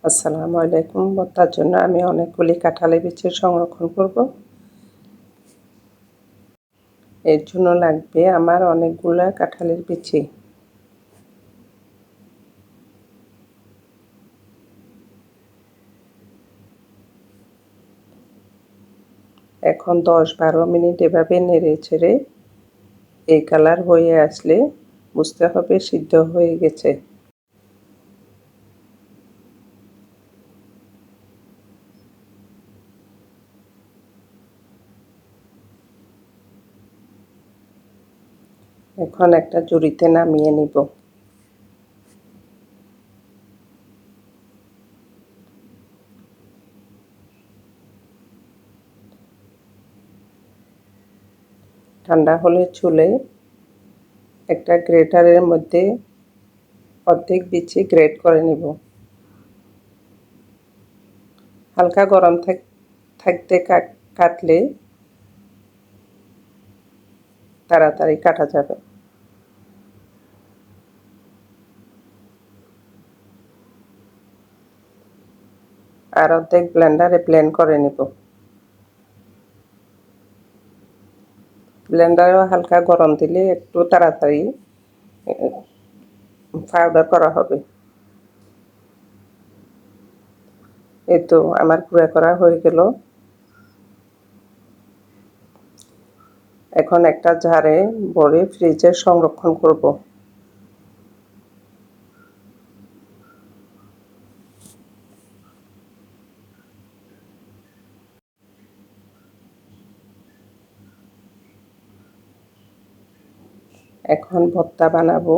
আসসালামু আলাইকুম। ভর্তার জন্য আমি অনেকগুলি কাঁঠালের বিচি সংরক্ষণ করব। এর জন্য লাগবে আমার অনেকগুলা কাঁঠালের বিচি। এখন 10-12 মিনিট এভাবে নেড়ে ছেড়ে এই কালার হয়ে আসলে বুঝতে হবে সিদ্ধ হয়ে গেছে। এখন একটা ঝুড়িতে নামিয়ে নিব। ঠান্ডা হলে চুলে একটা গ্রেটারের মধ্যে অর্ধেক বিচি গ্রেট করে নিব। হালকা গরম থাকতে কাটলে তাড়াতাড়ি কাটা যাবে। আর অর্ধেক ব্লেন্ডারে ব্লেন্ড করে নিব। ব্লেন্ডারেও হালকা গরম দিলে একটু তাড়াতাড়ি পাউডার করা হবে। এই তো আমার গুঁড়া করা হয়ে গেল। এখন একটা জারে ভরে ফ্রিজে সংরক্ষণ করব। এখন ভর্তা বানাবো।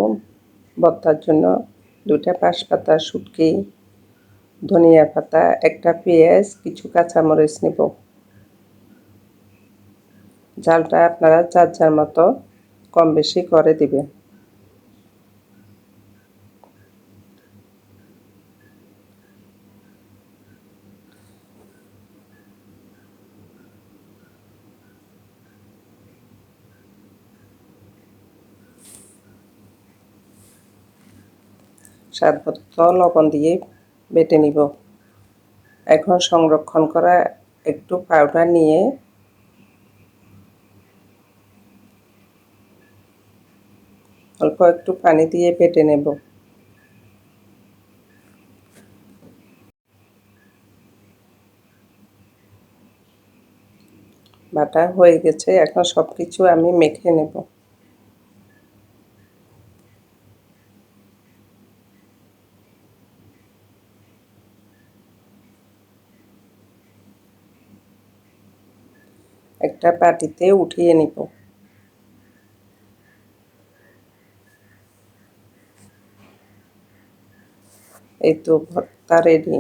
ভর্তার জন্য 2টা পাতা শুটকি, ধনিয়া পাতা, একটা পেঁয়াজ, কিছু কাঁচামরিচ নেব। ঝালটা আপনারা যার যার মতো কম বেশি করে দিবেন। স্বাদমতো লবণ দিয়ে বেটে নিব। এখন সংরক্ষণ করা একটু পাউডার নিয়ে অল্প একটু পানি দিয়ে বেটে নেব। বাটা হয়ে গেছে। এখন সব কিছু আমি মেখে নেব। একটা বাটিতে উঠিয়ে নিব। এই তো ভর্তা রেডি।